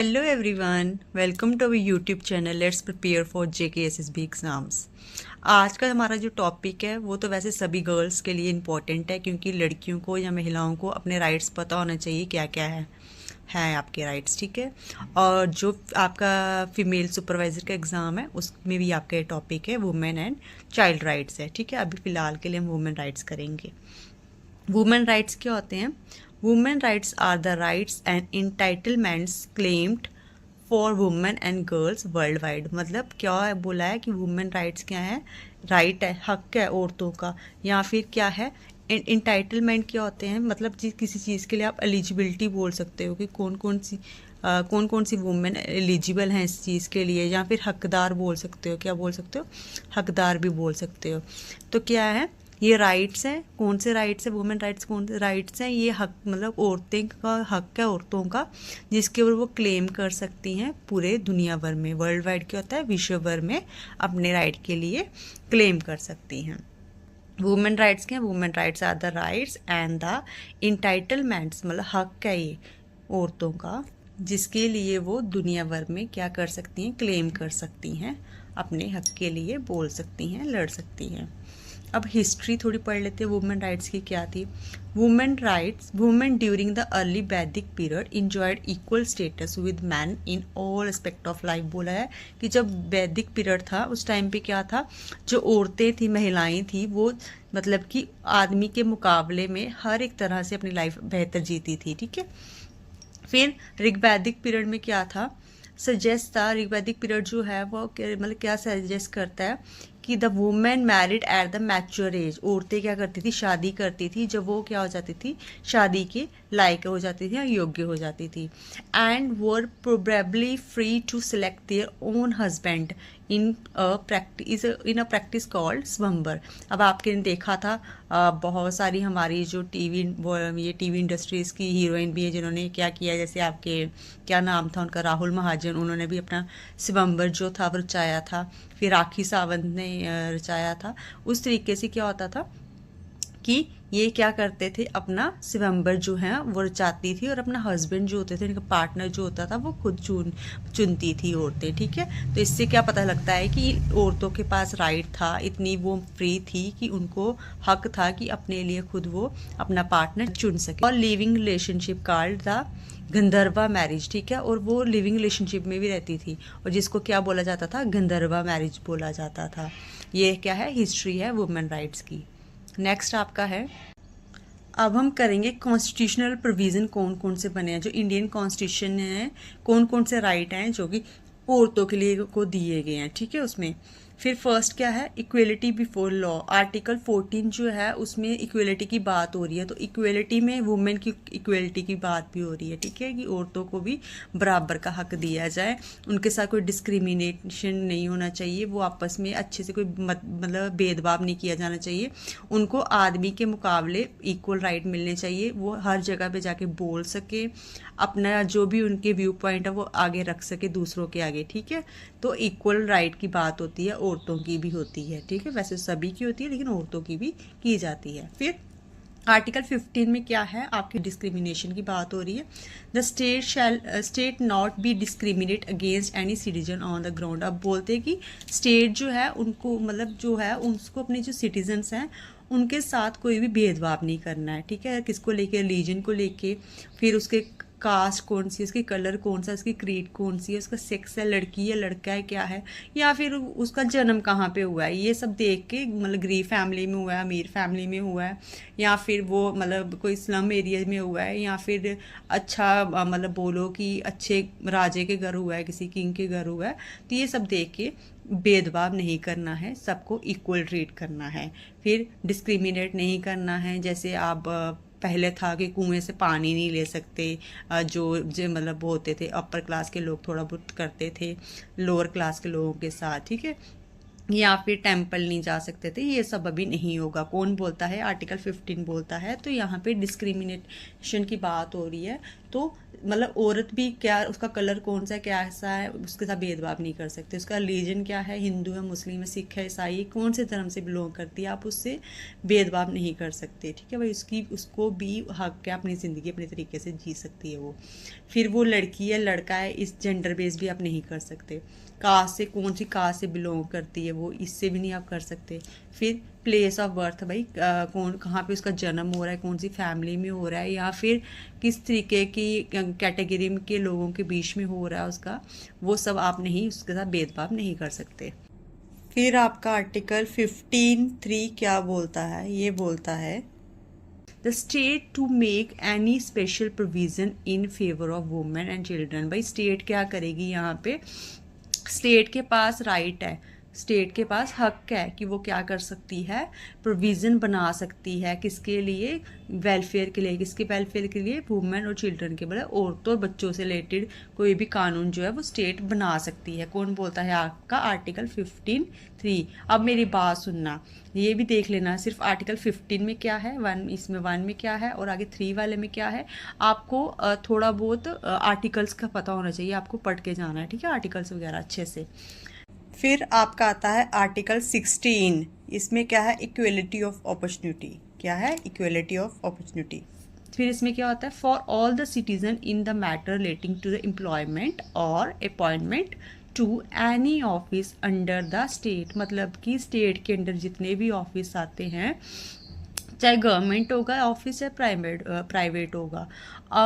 Hello everyone, welcome to our YouTube channel Let's Prepare for JKSSB Exams। आज का हमारा जो टॉपिक है वो तो वैसे सभी गर्ल्स के लिए इम्पोर्टेंट है, क्योंकि लड़कियों को या महिलाओं को अपने राइट्स पता होना चाहिए क्या क्या है आपके राइट्स। ठीक है, और जो आपका फीमेल सुपरवाइज़र का एग्ज़ाम है उसमें भी आपका ये टॉपिक है वुमेन एंड चाइल्ड राइट्स है। ठीक है, अभी फ़िलहाल के लिए हम वुमेन राइट्स करेंगे। वुमेन राइट्स क्या होते हैं? Women rights are the rights and entitlements claimed for women and girls worldwide. मतलब क्या है, बोला है कि वुमेन राइट्स क्या है? राइट है, हक है औरतों का। या फिर क्या है, इंटाइटलमेंट क्या होते हैं? मतलब किसी चीज़ के लिए आप एलिजिबिलिटी बोल सकते हो कि कौन कौन सी वुमेन एलिजिबल हैं इस चीज़ के लिए, या फिर हकदार बोल सकते हो। क्या बोल सकते हो? हकदार भी बोल सकते हो। तो क्या है, ये राइट्स हैं। कौन से राइट्स हैं? वुमेन राइट्स कौन से राइट्स हैं? ये हक, मतलब औरतें का हक है औरतों का, जिसके ऊपर वो क्लेम कर सकती हैं पूरे दुनिया भर में। वर्ल्ड वाइड क्या होता है? विश्व भर में अपने राइट के लिए क्लेम कर सकती हैं। वुमेन राइट्स क्या है? Women rights are the rights and the entitlements, मतलब हक है ये औरतों का, जिसके लिए वो दुनिया भर में क्या कर सकती हैं? क्लेम कर सकती हैं, अपने हक के लिए बोल सकती हैं, लड़ सकती हैं। अब हिस्ट्री थोड़ी पढ़ लेते हैं वुमेन राइट्स की क्या थी। वुमेन ड्यूरिंग द अर्ली वैदिक period enjoyed equal status with man in all aspect of life. बोला है कि जब वैदिक पीरियड था उस टाइम पे क्या था, जो औरतें थी, महिलाएं थी, वो मतलब कि आदमी के मुकाबले में हर एक तरह से अपनी लाइफ बेहतर जीती थी। ठीक है, फिर ऋग्वैदिक पीरियड में क्या था, सजेस्ट था। ऋग्वैदिक पीरियड जो है वो मतलब क्या सजेस्ट करता है कि the women married at the mature age. औरतें क्या करती थी? शादी करती थी जब वो क्या हो जाती थी? शादी के लायक हो जाती थी या योग्य हो जाती थी। And were probably free to select their own husband in a practice called swayamvar. अब आपने देखा था बहुत सारी हमारी जो टीवी इंडस्ट्रीज़ की हीरोइन भी है जिन्होंने क्या किया, जैसे आपके क्या नाम था उनका, राहुल महाजन, उन्होंने भी अपना स्वयंवर जो था वो रचाया था। फिर राखी सावंत ने रचाया था। उस तरीके से क्या होता था कि ये क्या करते थे, अपना स्वयंवर जो है वो रचाती थी, और अपना हस्बैंड जो होते थे, उनका पार्टनर जो होता था वो खुद चुनती थी औरतें। ठीक है, तो इससे क्या पता लगता है कि औरतों के पास राइट था, इतनी वो फ्री थी कि उनको हक था कि अपने लिए खुद वो अपना पार्टनर चुन सके। और living relationship called the Gandharva marriage. ठीक है, और वो लिविंग रिलेशनशिप में भी रहती थी, और जिसको क्या बोला जाता था? गंधर्वा मैरिज बोला जाता था। ये क्या है? हिस्ट्री है वुमेन राइट्स की। नेक्स्ट आपका है, अब हम करेंगे कॉन्स्टिट्यूशनल प्रोविज़न कौन कौन से बने हैं। जो इंडियन कॉन्स्टिट्यूशन है, कौन कौन से राइट हैं जो कि औरतों के लिए को दिए गए हैं। ठीक है, उसमें फिर फर्स्ट क्या है, इक्वेलिटी बिफोर लॉ। आर्टिकल 14 जो है उसमें इक्वेलिटी की बात हो रही है, तो इक्वेलिटी में वुमेन की इक्वेलिटी की बात भी हो रही है। ठीक है, कि औरतों को भी बराबर का हक दिया जाए, उनके साथ कोई डिस्क्रिमिनेशन नहीं होना चाहिए, वो आपस में अच्छे से कोई मतलब भेदभाव नहीं किया जाना चाहिए, उनको आदमी के मुकाबले इक्वल राइट मिलने चाहिए, वो हर जगह पे जाके बोल सके, अपना जो भी उनके व्यू पॉइंट है वो आगे रख सके दूसरों के आगे। ठीक है, तो इक्वल राइट की बात होती है, औरतों की भी होती है। ठीक है, वैसे सभी की होती है लेकिन औरतों की भी की जाती है। फिर आर्टिकल 15 में क्या है, आपकी डिस्क्रिमिनेशन की बात हो रही है। The state not be discriminate against any citizen on the ground. अब बोलते हैं कि स्टेट जो है उनको, मतलब जो है उसको अपने जो सिटीजन्स हैं उनके साथ कोई भी भेदभाव नहीं करना है। ठीक है, किसको लेके? रिलीजन को लेके, फिर उसके कास्ट कौन सी है, उसकी कलर कौन सा, उसकी क्रीड कौन सी है, उसका सेक्स है, लड़की है लड़का है, क्या है, या फिर उसका जन्म कहाँ पे हुआ है, ये सब देख के, मतलब गरीब फैमिली में हुआ है, अमीर फैमिली में हुआ है, या फिर वो मतलब कोई स्लम एरिया में हुआ है, या फिर अच्छा मतलब बोलो कि अच्छे राजे के घर हुआ है, किसी किंग के घर हुआ है, तो ये सब देख के भेदभाव नहीं करना है, सबको इक्वल ट्रीट करना है। फिर डिस्क्रिमिनेट नहीं करना है, जैसे आप पहले था कि कुएं से पानी नहीं ले सकते, जो मतलब वो होते थे अपर क्लास के लोग थोड़ा बहुत करते थे लोअर क्लास के लोगों के साथ। ठीक है, या फिर टेम्पल नहीं जा सकते थे, ये सब अभी नहीं होगा। कौन बोलता है? आर्टिकल 15 बोलता है। तो यहाँ पे डिस्क्रिमिनेशन की बात हो रही है तो मतलब औरत भी क्या, उसका कलर कौन सा है, क्या ऐसा है, उसके साथ भेदभाव नहीं कर सकते। उसका रिलीजन क्या है, हिंदू है, मुस्लिम है, सिख है, ईसाई है, कौन से धर्म से बिलोंग करती है, आप उससे भेदभाव नहीं कर सकते। ठीक है भाई, उसको भी हक है अपनी ज़िंदगी अपने तरीके से जी सकती है वो। फिर वो लड़की है लड़का है, इस जेंडर बेस भी आप नहीं कर सकते। कास्ट से, कौन सी कास्ट से बिलोंग करती है वो, इससे भी नहीं आप कर सकते। फिर प्लेस ऑफ बर्थ, भाई कौन कहाँ पे उसका जन्म हो रहा है, कौन सी फैमिली में हो रहा है, या फिर किस तरीके की कैटेगरी के लोगों के बीच में हो रहा है उसका, वो सब आप नहीं, उसके साथ भेदभाव नहीं कर सकते। फिर आपका आर्टिकल 15(3) क्या बोलता है, ये बोलता है the state to make any special provision in favour of women and children. भाई स्टेट क्या करेगी यहाँ पे, स्टेट के पास राइट है, स्टेट के पास हक है कि वो क्या कर सकती है, प्रोविज़न बना सकती है, किसके लिए, वेलफेयर के लिए। किसके वेलफेयर के लिए, वुमेन और चिल्ड्रन के, मतलब औरतों और बच्चों से रिलेटेड कोई भी कानून जो है वो स्टेट बना सकती है। कौन बोलता है, आपका आर्टिकल 15(3). अब मेरी बात सुनना, ये भी देख लेना सिर्फ आर्टिकल 15 में क्या है, 1 इसमें 1 में क्या है और आगे 3 वाले में क्या है। आपको थोड़ा बहुत आर्टिकल्स का पता होना चाहिए, आपको पढ़ के जाना है, ठीक है, आर्टिकल्स वगैरह अच्छे से। फिर आपका आता है आर्टिकल 16। इसमें क्या है, इक्वलिटी ऑफ अपॉर्चुनिटी। क्या है, इक्वलिटी ऑफ अपॉर्चुनिटी। फिर इसमें क्या होता है, for all the citizen in the matter relating to the employment और appointment to any office under the state. मतलब कि स्टेट के अंडर जितने भी ऑफिस आते हैं, चाहे गवर्नमेंट होगा ऑफिस या प्राइवेट होगा,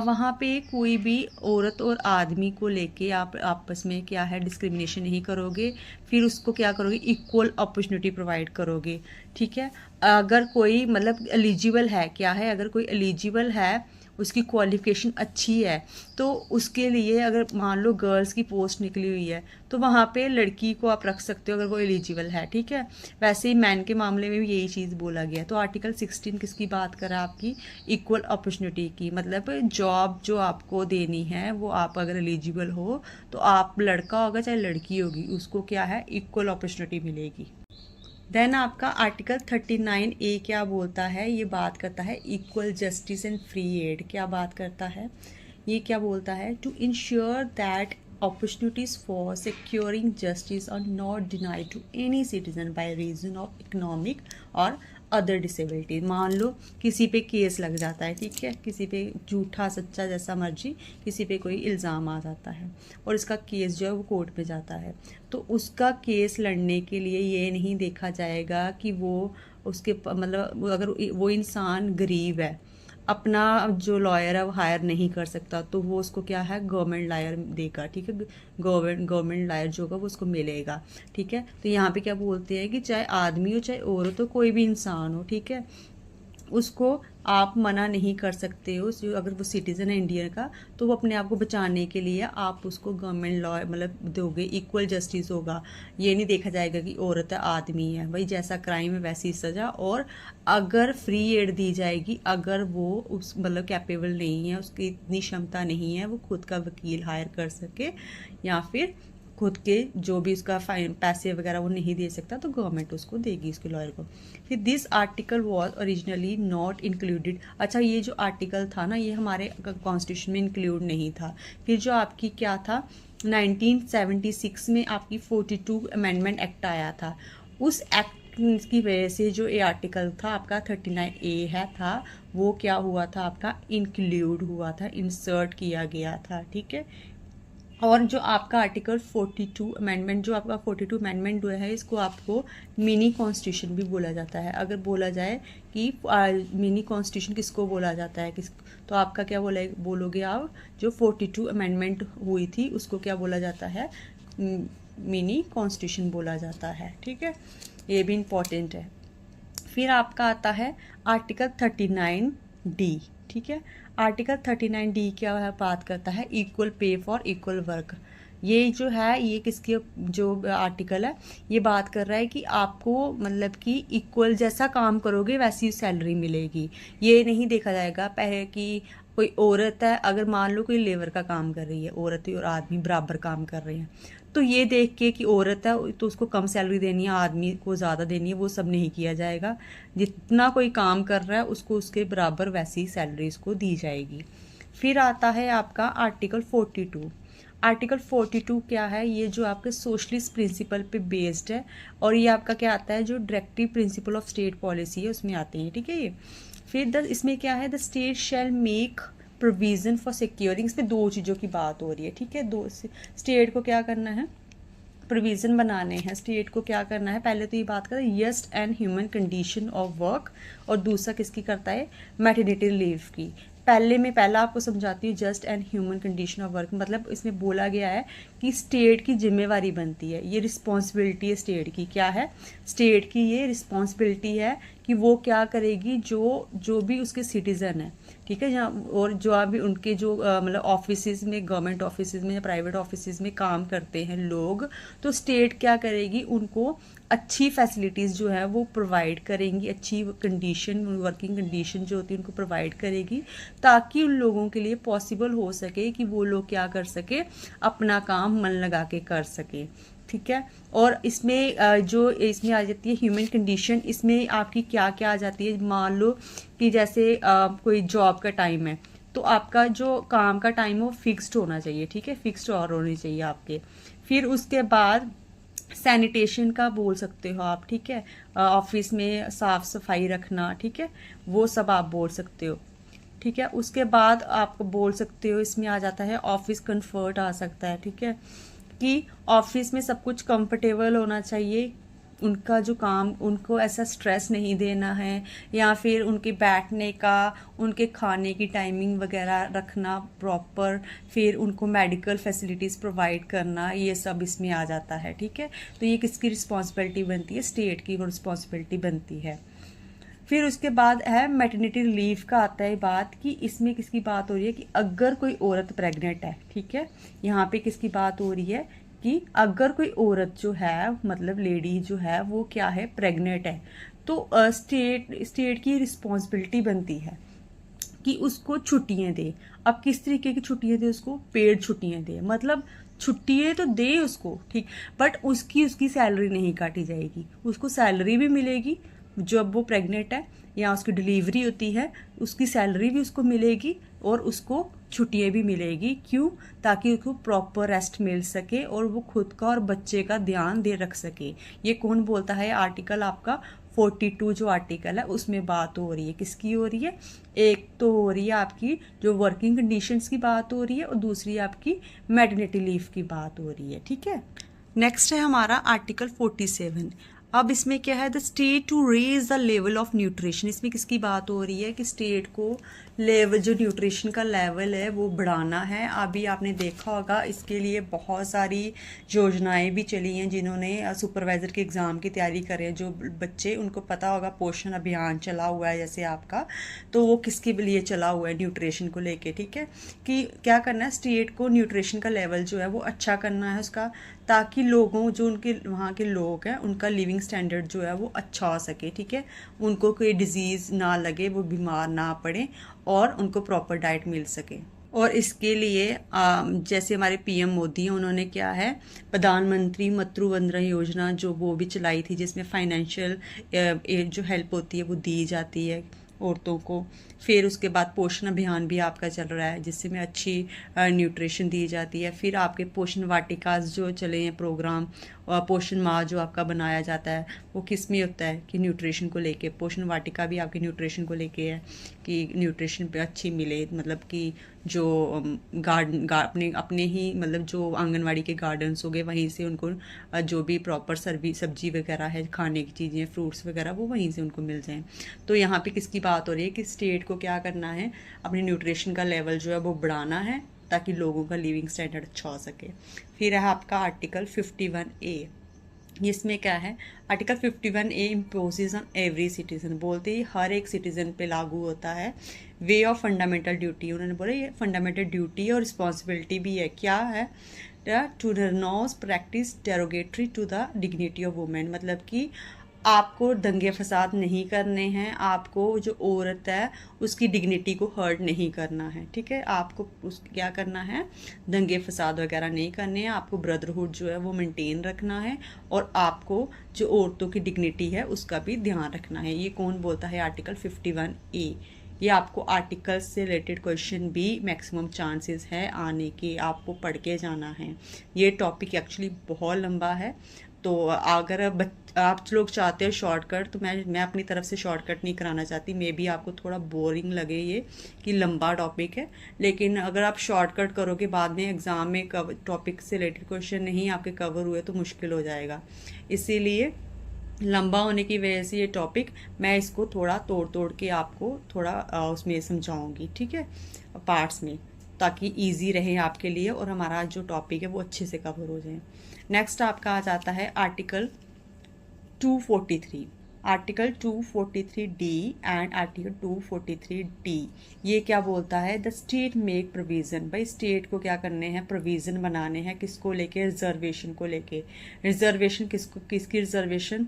वहाँ पे कोई भी औरत और आदमी को लेके आप आपस में क्या है, डिस्क्रिमिनेशन नहीं करोगे। फिर उसको क्या करोगे, इक्वल अपॉर्चुनिटी प्रोवाइड करोगे। ठीक है, अगर कोई मतलब एलिजिबल है, क्या है, अगर कोई एलिजिबल है, उसकी क्वालिफिकेशन अच्छी है, तो उसके लिए अगर मान लो गर्ल्स की पोस्ट निकली हुई है तो वहाँ पे लड़की को आप रख सकते हो अगर वो एलिजिबल है। ठीक है, वैसे ही मैन के मामले में भी यही चीज़ बोला गया। तो आर्टिकल 16 किसकी बात कर रहा है, आपकी इक्वल अपॉर्चुनिटी की। मतलब जॉब जो आपको देनी है वो आप अगर एलिजिबल हो तो आप, लड़का होगा चाहे लड़की होगी, उसको क्या है, इक्वल अपॉर्चुनिटी मिलेगी। देन आपका आर्टिकल 39A क्या बोलता है, ये बात करता है equal justice and free aid. क्या बात करता है, ये क्या बोलता है, to ensure that opportunities for securing justice are not denied to any citizen by reason of economic और अदर डिसेबिलिटी। मान लो किसी पे केस लग जाता है, ठीक है, किसी पे झूठा सच्चा जैसा मर्जी किसी पे कोई इल्ज़ाम आ जाता है और इसका केस जो है वो कोर्ट में जाता है, तो उसका केस लड़ने के लिए ये नहीं देखा जाएगा कि वो उसके मतलब अगर वो इंसान गरीब है, अपना जो लॉयर है वो हायर नहीं कर सकता, तो वो उसको क्या है, गवर्नमेंट लॉयर देगा। ठीक है, गवर्नमेंट लॉयर जो होगा वो उसको मिलेगा। ठीक है, तो यहाँ पे क्या बोलते हैं कि चाहे आदमी हो चाहे औरत हो, कोई भी इंसान हो, ठीक है, उसको आप मना नहीं कर सकते हो। अगर वो सिटीज़न है इंडिया का तो वो अपने आप को बचाने के लिए आप उसको गवर्नमेंट लॉ मतलब दोगे, इक्वल जस्टिस होगा। ये नहीं देखा जाएगा कि औरत है आदमी है, भाई जैसा क्राइम है वैसी सज़ा। और अगर फ्री एड दी जाएगी, अगर वो उस मतलब कैपेबल नहीं है, उसकी इतनी क्षमता नहीं है वो खुद का वकील हायर कर सके, या फिर खुद के जो भी उसका फाइन पैसे वगैरह वो नहीं दे सकता तो गवर्नमेंट उसको देगी, उसके लॉयर को। फिर this article was originally not included. अच्छा, ये जो आर्टिकल था ना, ये हमारे कॉन्स्टिट्यूशन में इंक्लूड नहीं था। फिर जो आपकी क्या था, 1976 में आपकी 42 अमेंडमेंट एक्ट आया था। उस एक्ट की वजह से जो ये आर्टिकल था आपका 39A है था, वो क्या हुआ था, आपका इंक्लूड हुआ था, इंसर्ट किया गया था। ठीक है, और जो आपका आर्टिकल 42 अमेंडमेंट, जो आपका 42 अमेंडमेंट हुआ है, इसको आपको मिनी कॉन्स्टिट्यूशन भी बोला जाता है। अगर बोला जाए कि मिनी कॉन्स्टिट्यूशन किसको बोला जाता है, तो आपका क्या बोलोगे आप, जो 42 अमेंडमेंट हुई थी उसको क्या बोला जाता है, मिनी कॉन्स्टिट्यूशन बोला जाता है। ठीक है, ये भी इम्पॉर्टेंट है। फिर आपका आता है आर्टिकल 39D। ठीक है, आर्टिकल 39D क्या बात करता है, equal pay for equal work. ये जो है, ये किसके जो आर्टिकल है, ये बात कर रहा है कि आपको मतलब कि इक्वल जैसा काम करोगे वैसी सैलरी मिलेगी। ये नहीं देखा जाएगा पहले कि कोई औरत है, अगर मान लो कोई लेबर का काम कर रही है, औरत और आदमी बराबर काम कर रहे हैं, तो ये देख के कि औरत है तो उसको कम सैलरी देनी है, आदमी को ज़्यादा देनी है, वो सब नहीं किया जाएगा। जितना कोई काम कर रहा है उसको उसके बराबर वैसी सैलरी उसको दी जाएगी। फिर आता है आपका आर्टिकल 42। आर्टिकल 42 क्या है, ये जो आपके सोशलिस्ट प्रिंसिपल पे बेस्ड है, और ये आपका क्या आता है, जो directive principle of state policy है उसमें आते हैं, ठीक है ये। फिर इसमें क्या है, the state shall make provision for securing, इसमें दो चीज़ों की बात हो रही है, ठीक है। दो स्टेट को क्या करना है, प्रोविज़न बनाने हैं, स्टेट को क्या करना है। पहले तो ये बात करें just and human condition of work, और दूसरा किसकी करता है, मैटरनिटी लीव की। पहला आपको समझाती हूँ, just and human condition of work, मतलब इसमें बोला गया है कि स्टेट की जिम्मेवारी बनती है, ये रिस्पॉन्सिबिलिटी है स्टेट की। क्या है, स्टेट की ये रिस्पॉन्सिबिलिटी है कि वो क्या करेगी, जो भी उसके सिटीज़न है, ठीक है, जहाँ और जो अभी उनके जो मतलब ऑफिस में, गवर्नमेंट ऑफिस में या प्राइवेट ऑफिस में काम करते हैं लोग, तो स्टेट क्या करेगी, उनको अच्छी फैसिलिटीज़ जो है वो प्रोवाइड करेंगी, अच्छी कंडीशन, वर्किंग कंडीशन जो होती है उनको प्रोवाइड करेगी, ताकि उन लोगों के लिए पॉसिबल हो सके कि वो लोग क्या कर सके, अपना काम मन लगा के कर सके, ठीक है। और इसमें जो इसमें आ जाती है ह्यूमन कंडीशन, इसमें आपकी क्या क्या आ जाती है, मान लो कि जैसे कोई जॉब का टाइम है, तो आपका जो काम का टाइम है वो फिक्स्ड होना चाहिए, ठीक है, फिक्स्ड और होनी चाहिए आपके। फिर उसके बाद सैनिटेशन का बोल सकते हो आप, ठीक है, ऑफिस में साफ सफाई रखना, ठीक है, वो सब आप बोल सकते हो, ठीक है। उसके बाद आप बोल सकते हो, इसमें आ जाता है ऑफिस कंफर्ट आ सकता है, ठीक है, कि ऑफिस में सब कुछ कंफर्टेबल होना चाहिए, उनका जो काम, उनको ऐसा स्ट्रेस नहीं देना है, या फिर उनके बैठने का, उनके खाने की टाइमिंग वगैरह रखना प्रॉपर, फिर उनको मेडिकल फैसिलिटीज़ प्रोवाइड करना, ये सब इसमें आ जाता है, ठीक है। तो ये किसकी रिस्पॉन्सिबिलिटी बनती है, स्टेट की रिस्पॉन्सिबिलिटी बनती है। फिर उसके बाद है मैटरनिटी लीव का आता है बात, कि इसमें किसकी बात हो रही है, कि अगर कोई औरत प्रेग्नेंट है, ठीक है, यहाँ पे किसकी बात हो रही है, कि अगर कोई औरत जो है, मतलब लेडी जो है वो क्या है, प्रेग्नेंट है, तो स्टेट की रिस्पॉन्सिबिलिटी बनती है कि उसको छुट्टियां दे। अब किस तरीके की छुट्टियां दे, उसको पेड छुट्टियां दे, मतलब छुट्टियां तो दे उसको, ठीक, बट उसकी सैलरी नहीं काटी जाएगी, उसको सैलरी भी मिलेगी जब वो प्रेग्नेंट है या उसकी डिलीवरी होती है, उसकी सैलरी भी उसको मिलेगी और उसको छुट्टियां भी मिलेगी। क्यों, ताकि उसको प्रॉपर रेस्ट मिल सके और वो खुद का और बच्चे का ध्यान दे रख सके। ये कौन बोलता है, आर्टिकल आपका 42 जो आर्टिकल है उसमें बात हो रही है, किसकी हो रही है, एक तो हो रही है आपकी जो वर्किंग कंडीशंस की बात हो रही है, और दूसरी आपकी मैटरनिटी लीव की बात हो रही है, ठीक है। नेक्स्ट है हमारा आर्टिकल 47। अब इसमें क्या है, the state to raise the level of nutrition, इसमें किसकी बात हो रही है, कि स्टेट को लेवल, जो न्यूट्रिशन का लेवल है वो बढ़ाना है। अभी आपने देखा होगा इसके लिए बहुत सारी योजनाएं भी चली हैं, जिन्होंने सुपरवाइज़र के एग्ज़ाम की तैयारी करें जो बच्चे, उनको पता होगा पोषण अभियान चला हुआ है जैसे आपका, तो वो किसके लिए चला हुआ है, न्यूट्रिशन को लेके, ठीक है, कि क्या करना है, स्टेट को न्यूट्रिशन का लेवल जो है वो अच्छा करना है उसका, ताकि लोगों, जो उनके वहाँ के लोग हैं, उनका लिविंग स्टैंडर्ड जो है वो अच्छा हो सके, ठीक है, उनको कोई डिजीज़ ना लगे, वो बीमार ना पड़े, और उनको प्रॉपर डाइट मिल सके। और इसके लिए जैसे हमारे पीएम मोदी हैं, उन्होंने क्या है, प्रधानमंत्री मातृ वंदना योजना जो वो भी चलाई थी, जिसमें फाइनेंशियल जो हेल्प होती है वो दी जाती है औरतों को। फिर उसके बाद पोषण अभियान भी आपका चल रहा है, जिससे में अच्छी न्यूट्रिशन दी जाती है। फिर आपके पोषण वाटिकास जो चले हैं प्रोग्राम, पोषण माह जो आपका बनाया जाता है, वो किस में होता है, कि न्यूट्रिशन को लेके, पोषण वाटिका भी आपकी न्यूट्रिशन को लेके है, कि न्यूट्रिशन पे अच्छी मिले, मतलब कि जो अपने ही, मतलब जो आंगनवाड़ी के गार्डन्स हो गए, वहीं से उनको जो भी प्रॉपर सब्जी वगैरह है, खाने की चीज़ें, फ्रूट्स वगैरह, वो वहीं से उनको मिल जाएं। तो यहाँ पे किसकी बात हो रही है, कि स्टेट को क्या करना है, अपनी न्यूट्रिशन का लेवल जो है वो बढ़ाना है, ताकि लोगों का लिविंग स्टैंडर्ड अच्छा हो सके। फिर है आपका आर्टिकल 51A। इसमें क्या है, article 51A imposes on every citizen, बोलते ही हर एक सिटीजन पे लागू होता है। वे ऑफ फंडामेंटल ड्यूटी, उन्होंने बोला ये फंडामेंटल ड्यूटी और रिस्पॉन्सिबिलिटी भी है। क्या है, to renounce practice derogatory to the dignity of women, मतलब कि आपको दंगे फसाद नहीं करने हैं, आपको जो औरत है उसकी डिग्निटी को हर्ट नहीं करना है, ठीक है, आपको उस क्या करना है, दंगे फसाद वगैरह नहीं करने हैं, आपको ब्रदरहुड जो है वो मेंटेन रखना है, और आपको जो औरतों की डिग्निटी है उसका भी ध्यान रखना है। ये कौन बोलता है, आर्टिकल 51A, ये आपको आर्टिकल्स से रिलेटेड क्वेश्चन भी मैक्सिमम चांसेस है आने के, आपको पढ़ के जाना है। ये टॉपिक एक्चुअली बहुत लंबा है, तो अगर आप लोग चाहते हो शॉर्टकट, तो मैं अपनी तरफ से शॉर्टकट नहीं कराना चाहती। मे बी आपको थोड़ा बोरिंग लगे ये कि लंबा टॉपिक है, लेकिन अगर आप शॉर्टकट करोगे बाद में एग्ज़ाम में टॉपिक से रिलेटेड क्वेश्चन नहीं आपके कवर हुए तो मुश्किल हो जाएगा। इसीलिए लंबा होने की वजह से ये टॉपिक मैं इसको थोड़ा तोड़ तोड़ के आपको थोड़ा उसमें समझाऊंगी, ठीक है, पार्ट्स में, ताकि इजी रहे आपके लिए और हमारा जो टॉपिक है वो अच्छे से कवर हो जाए। नेक्स्ट आपका आ जाता है article 243, article 243D and article 243D। ये क्या बोलता है? The state make provision. भाई स्टेट को क्या करने हैं? प्रोविज़न बनाने हैं। किसको लेके? रिजर्वेशन को लेके। रिजर्वेशन किसकी रिजर्वेशन?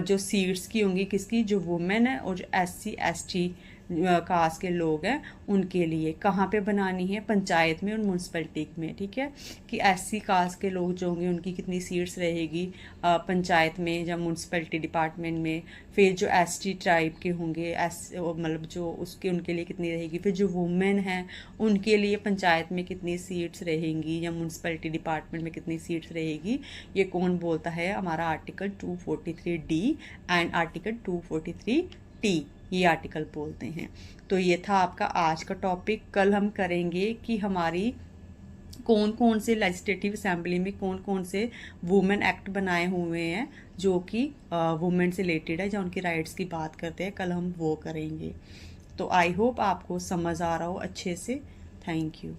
जो सीट्स की होंगी, किसकी? जो वुमेन है और जो SC ST कास्ट के लोग हैं उनके लिए। कहाँ पे बनानी है? पंचायत में और म्यूनसिपैलिटी में, ठीक है। कि SC कास्ट के लोग जो होंगे उनकी कितनी सीट्स रहेगी पंचायत में या म्यूनसिपैलिटी डिपार्टमेंट में। फिर जो ST ट्राइब के होंगे, मतलब जो उसके उनके लिए कितनी रहेगी। फिर जो वुमेन हैं उनके लिए पंचायत में कितनी सीट्स रहेंगी या म्यूनसिपैलिटी डिपार्टमेंट में कितनी सीट्स रहेगी। ये कौन बोलता है? हमारा article 243D and article 243T, ये आर्टिकल बोलते हैं। तो ये था आपका आज का टॉपिक। कल हम करेंगे कि हमारी कौन कौन से लेजिस्लेटिव असेंबली में कौन कौन से वुमेन एक्ट बनाए हुए हैं जो कि वुमेन से रिलेटेड है, या उनकी राइट्स की बात करते हैं, कल हम वो करेंगे। तो आई होप आपको समझ आ रहा हो अच्छे से। Thank you.